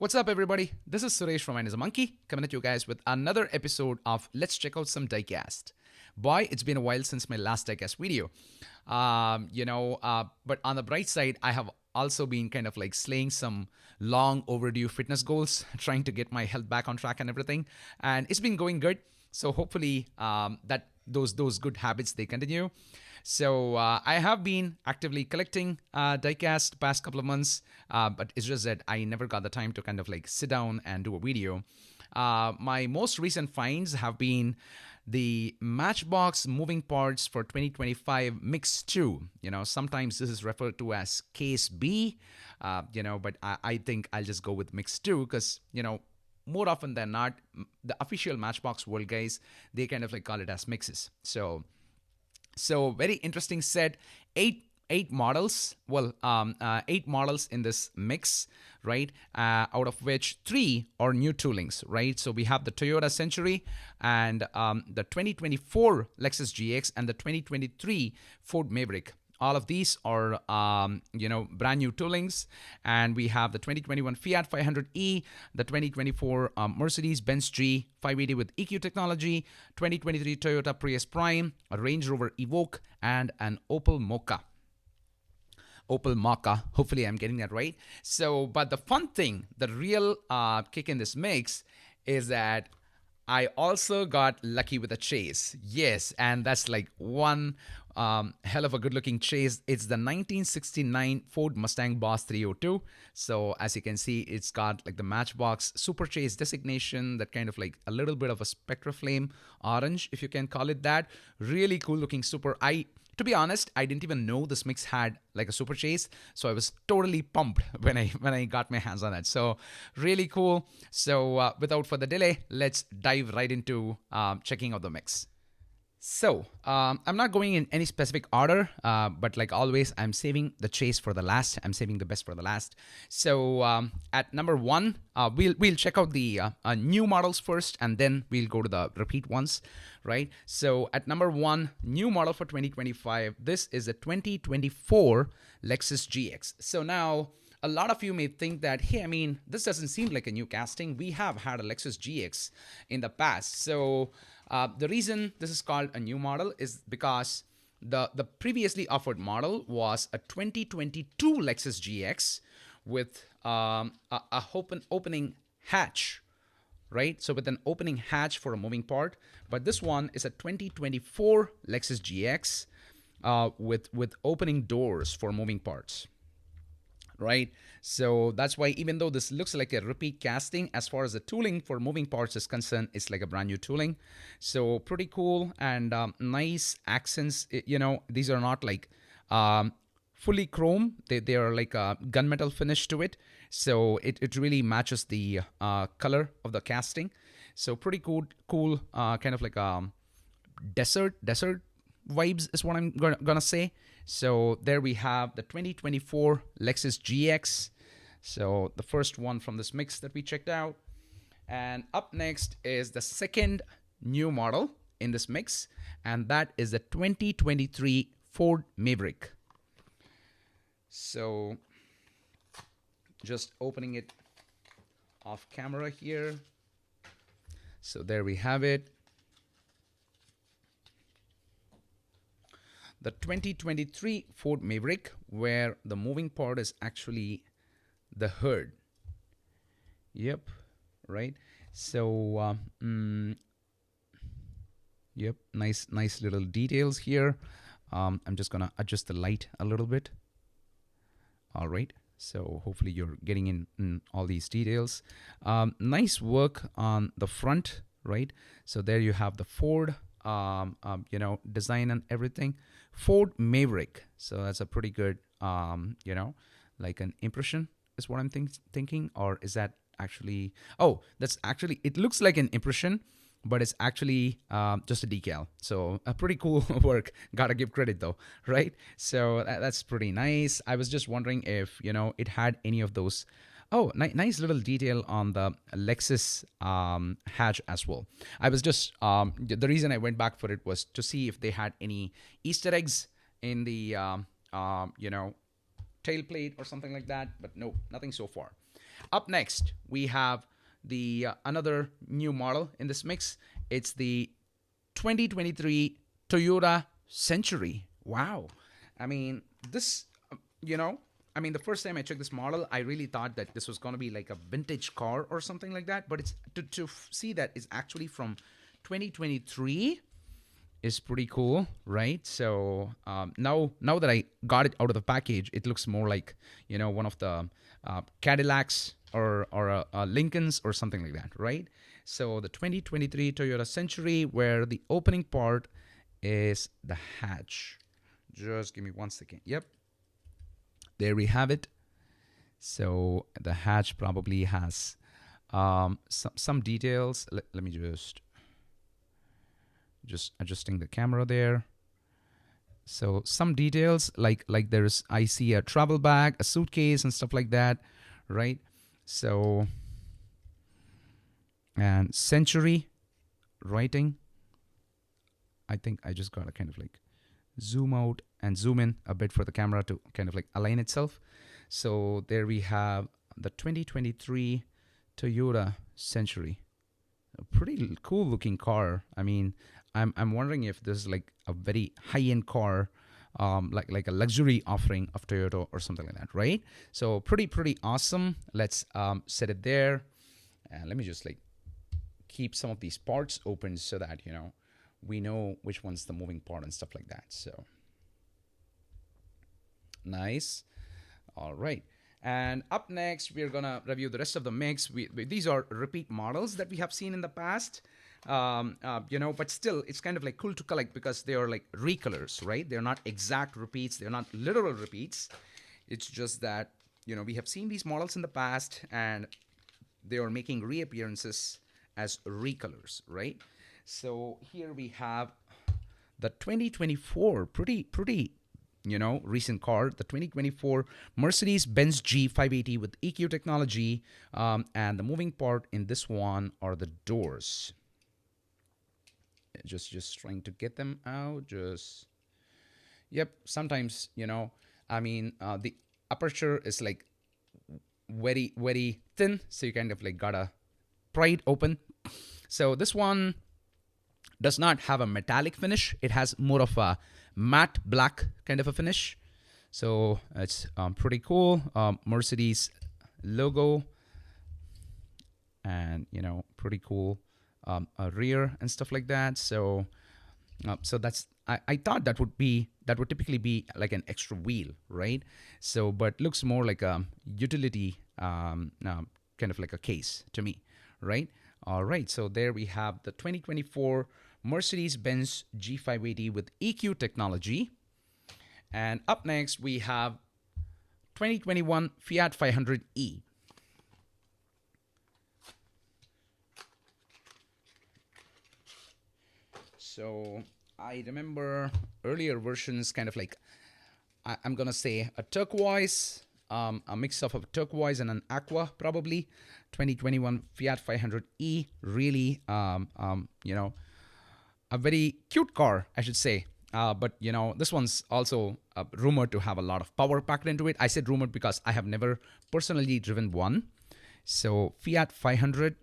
What's up, everybody? This is Suresh from Mine is a Monkey coming at you guys with another episode of Let's Check Out Some Diecast. Boy, it's been a while since my last diecast video. But on the bright side, I have also been kind of like slaying some long overdue fitness goals, trying to get my health back on track and everything. And it's been going good. So hopefully that those good habits they continue. So I have been actively collecting diecast past couple of months, but it's just that I never got the time to kind of like sit down and do a video. My most recent finds have been the Matchbox Moving Parts for 2025 Mix 2. Sometimes this is referred to as Case B, but I think I'll just go with Mix 2 because, more often than not, the official Matchbox World guys, they kind of like call it as mixes. So very interesting set. Eight models. Well, 8 models in this mix, right? Out of which 3 are new toolings, right? So we have the Toyota Century and the 2024 Lexus GX and the 2023 Ford Maverick. All of these are, brand new toolings. And we have the 2021 Fiat 500e, the 2024 Mercedes-Benz G 580 with EQ technology, 2023 Toyota Prius Prime, a Range Rover Evoque, and an Opel Mokka. Hopefully I'm getting that right. So, but the fun thing, the real kick in this mix is that I also got lucky with a chase. Yes, and that's like one hell of a good looking chase. It's the 1969 Ford Mustang Boss 302. So as you can see, it's got like the Matchbox Super Chase designation, that kind of like a little bit of a Spectra Flame orange, if you can call it that. Really cool looking super. To be honest, I didn't even know this mix had like a super chase, so I was totally pumped when I got my hands on it. So really cool. So without further delay, let's dive right into checking out the mix. So I'm not going in any specific order, but like always, I'm saving the chase for the last. I'm saving the best for the last. So at number 1, we'll check out the new models first, and then we'll go to the repeat ones, right? So at number 1, new model for 2025. This is a 2024 Lexus GX. So now, a lot of you may think that, hey, this doesn't seem like a new casting. We have had a Lexus GX in the past. So the reason this is called a new model is because the previously offered model was a 2022 Lexus GX with a opening hatch, right? So with an opening hatch for a moving part. But this one is a 2024 Lexus GX with opening doors for moving parts. Right, so that's why even though this looks like a repeat casting, as far as the tooling for moving parts is concerned, it's like a brand new tooling. So pretty cool and nice accents. These are not like fully chrome. They are like a gunmetal finish to it. So it really matches the color of the casting. So pretty cool kind of like desert vibes is what I'm gonna say. So there we have the 2024 Lexus GX. So the first one from this mix that we checked out. And up next is the second new model in this mix, and that is the 2023 Ford Maverick. So just opening it off camera here. So there we have it. The 2023 Ford Maverick, where the moving part is actually the hood. Yep, right. So, yep, nice little details here. I'm just gonna adjust the light a little bit. All right. So hopefully you're getting in all these details. Nice work on the front, right? So there you have the Ford, design and everything. Ford Maverick. So that's a pretty good, like an impression is what I'm thinking. Or is that actually, that's actually, it looks like an impression, but it's actually just a decal. So a pretty cool work. Gotta give credit though, right? So that's pretty nice. I was just wondering if, it had any of those. Oh, nice little detail on the Lexus hatch as well. I was just, the reason I went back for it was to see if they had any Easter eggs in the, tailplate or something like that. But no, nothing so far. Up next, we have the another new model in this mix. It's the 2023 Toyota Century. Wow. I mean, this, you know, I mean, the first time I checked this model, I really thought that this was going to be like a vintage car or something like that. But it's to see that it's actually from 2023 is pretty cool, right? So now that I got it out of the package, it looks more like, you know, one of the Cadillacs or Lincolns or something like that, right? So the 2023 Toyota Century, where the opening part is the hatch. Just give me 1 second. Yep, there we have it. So the hatch probably has some details. Let me just adjusting the camera there. So some details like there's, I see a travel bag, a suitcase and stuff like that, right? So, and Century writing. I think I just got to kind of like zoom out and zoom in a bit for the camera to kind of like align itself. So there we have the 2023 Toyota Century. A pretty cool looking car. I mean, I'm wondering if this is like a very high-end car, like a luxury offering of Toyota or something like that, right? So pretty awesome. Let's set it there, and let me just like keep some of these parts open so that, you know, we know which one's the moving part and stuff like that. So nice. All right. And up next, we're going to review the rest of the mix. These are repeat models that we have seen in the past, you know, but still, it's kind of like cool to collect because they are like recolors, right? They're not exact repeats. They're not literal repeats. It's just that, you know, we have seen these models in the past and they are making reappearances as recolors, right? So here we have the 2024, pretty, you know, recent car, the 2024 Mercedes-Benz G580 with EQ technology, and the moving part in this one are the doors. Just trying to get them out. Just, yep. Sometimes, you know, I mean, the aperture is like very thin, so you kind of like gotta pry it open. So this one does not have a metallic finish. It has more of a matte black kind of a finish. So it's pretty cool. Mercedes logo, and, you know, pretty cool a rear and stuff like that. So so that's, I thought that would typically be like an extra wheel, right? So but looks more like a utility kind of like a case to me, right? All right, so there we have the 2024 Mercedes-Benz G580 with EQ technology. And up next, we have 2021 Fiat 500e. So I remember earlier versions kind of like, I'm going to say a turquoise, a mix of a turquoise and an aqua, probably. 2021 Fiat 500e, really, you know, a very cute car, I should say. But, you know, this one's also rumored to have a lot of power packed into it. I said rumored because I have never personally driven one. So Fiat 500,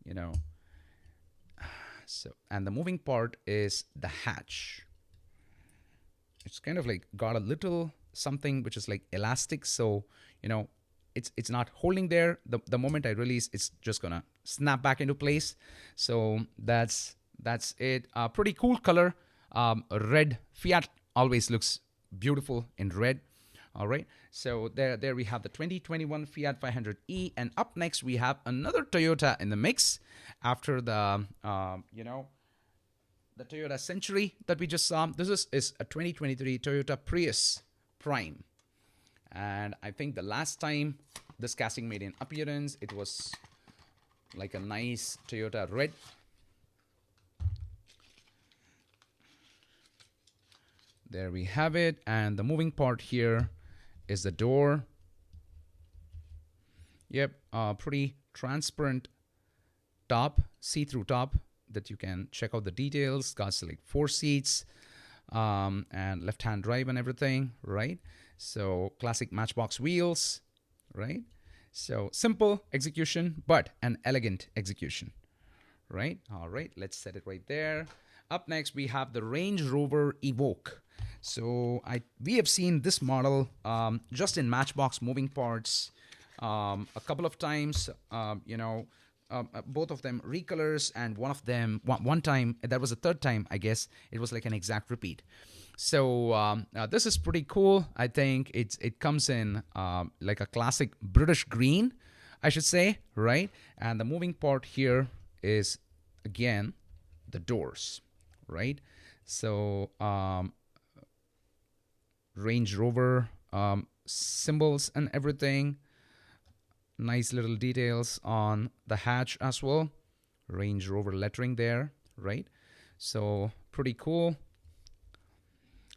you know. So, and the moving part is the hatch. It's kind of like got a little something which is like elastic. So, you know, it's not holding there. The moment I release, it's just gonna snap back into place. So that's it. Pretty cool color. Red. Fiat always looks beautiful in red. All right. So there we have the 2021 Fiat 500e, and up next we have another Toyota in the mix after the you know, the Toyota Century that we just saw. This is a 2023 Toyota Prius Prime. And I think the last time this casting made an appearance, it was like a nice Toyota red. There we have it. And the moving part here is the door. Yep, pretty transparent top, see-through top that you can check out the details. Got like 4 seats and left-hand drive and everything, right? So classic Matchbox wheels, right? So simple execution, but an elegant execution, right? All right, let's set it right there. Up next, we have the Range Rover Evoque. So we have seen this model just in Matchbox Moving Parts a couple of times. Both of them recolors, and one of them one time, that was the third time, I guess it was like an exact repeat. So this is pretty cool. I think it comes in like a classic British green, I should say, right? And the moving part here is again the doors, right? So Range Rover symbols and everything. Nice little details on the hatch as well. Range Rover lettering there, right? So pretty cool.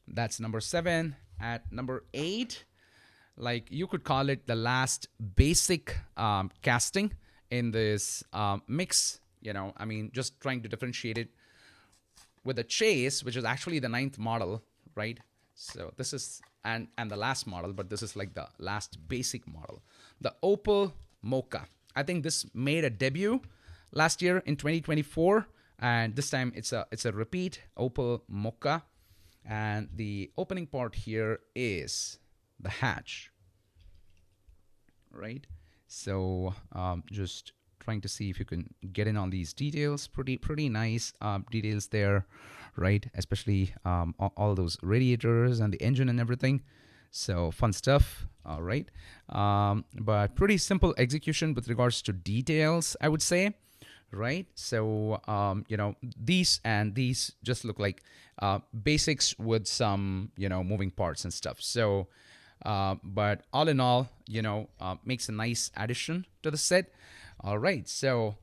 That's number 7. At number 8, like you could call it the last basic casting in this mix. I mean, just trying to differentiate it with the Chase, which is actually the 9th model, right? So this is and the last model, but this is like the last basic model. The Opel Mocha. I think this made a debut last year in 2024, and this time it's a repeat Opel Mocha. And the opening part here is the hatch, right? So just trying to see if you can get in on these details. Pretty nice details there, right? Especially all those radiators and the engine and everything. So fun stuff. All right. But pretty simple execution with regards to details, I would say. Right. So, these and these just look like basics with some, moving parts and stuff. So, but all in all, makes a nice addition to the set. All right. So,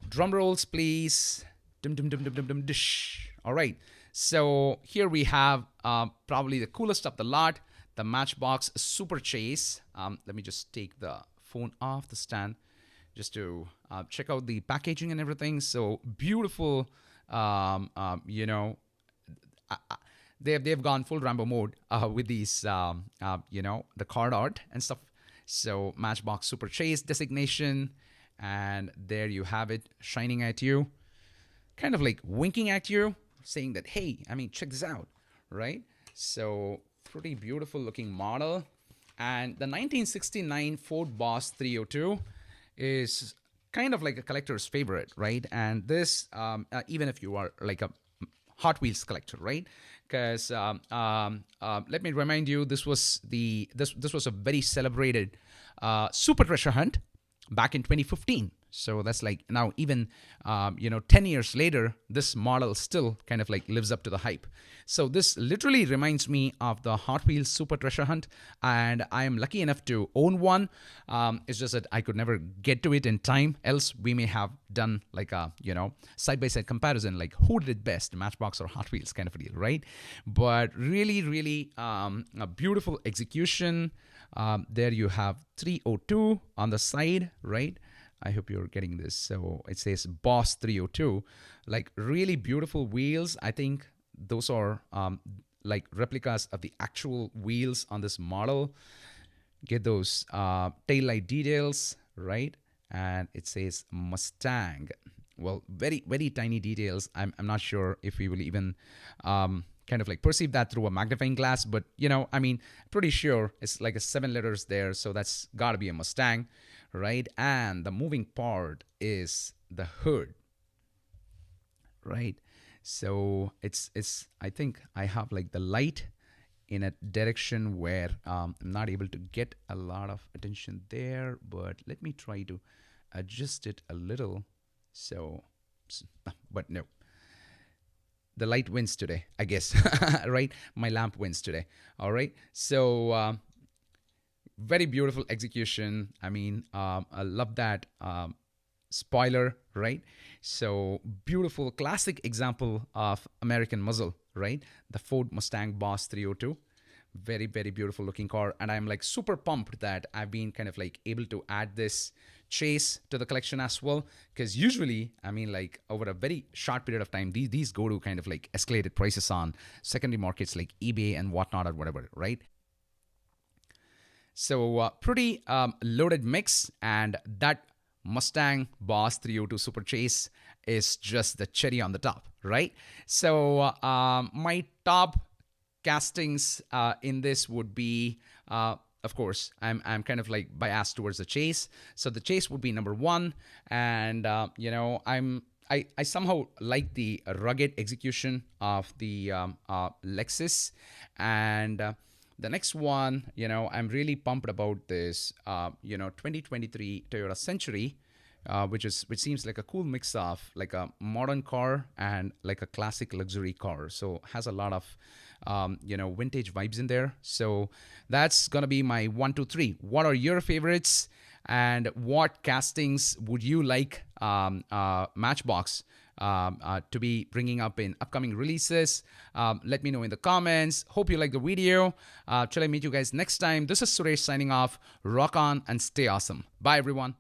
drum rolls, please. Dum, dum, dum, dum, dum, dum, dish. All right. So here we have probably the coolest of the lot, the Matchbox Super Chase. Let me just take the phone off the stand just to check out the packaging and everything. So beautiful, they've gone full Rambo mode with these, the card art and stuff. So Matchbox Super Chase designation, and there you have it, shining at you, kind of like winking at you, saying that, hey, I mean, check this out, right? So pretty beautiful looking model. And the 1969 Ford Boss 302 is kind of like a collector's favorite, right? And this, even if you are like a Hot Wheels collector, right? Because let me remind you, this was a very celebrated super treasure hunt back in 2015. So that's like now even 10 years later, this model still kind of like lives up to the hype. So this literally reminds me of the Hot Wheels Super Treasure Hunt, and I am lucky enough to own one. It's just that I could never get to it in time. Else we may have done like a side-by-side comparison, like who did it best, Matchbox or Hot Wheels kind of a deal, right? But really a beautiful execution. There you have 302 on the side, right? I hope you're getting this. So it says Boss 302, like really beautiful wheels. I think those are like replicas of the actual wheels on this model. Get those tail light details, right? And it says Mustang. Well, very tiny details. I'm not sure if we will even kind of like perceive that through a magnifying glass, but I mean, pretty sure it's like a 7 letters there, so that's gotta be a Mustang, right? And the moving part is the hood, right? So it's I think I have like the light in a direction where I'm not able to get a lot of attention there, but let me try to adjust it a little. So, but no, the light wins today, I guess, right? My lamp wins today. All right. So very beautiful execution. I mean, I love that spoiler, right? So beautiful, classic example of American muscle, right? The Ford Mustang Boss 302. Very beautiful looking car, and I'm like super pumped that I've been kind of like able to add this Chase to the collection as well, because usually, I mean, like over a very short period of time, these go to kind of like escalated prices on secondary markets like eBay and whatnot or whatever, right? So pretty loaded mix, and that Mustang Boss 302 Super Chase is just the cherry on the top, right? So my top castings in this would be, of course, I'm kind of like biased towards the Chase, so the Chase would be number one, and I somehow like the rugged execution of the Lexus, and the next one, I'm really pumped about this, 2023 Toyota Century, which seems like a cool mix of like a modern car and like a classic luxury car. So has a lot of vintage vibes in there. So that's gonna be my 1, 2, 3. What are your favorites? And what castings would you like Matchbox to be bringing up in upcoming releases? Let me know in the comments. Hope you like the video. Till I meet you guys next time, this is Suresh signing off. Rock on and stay awesome. Bye, everyone.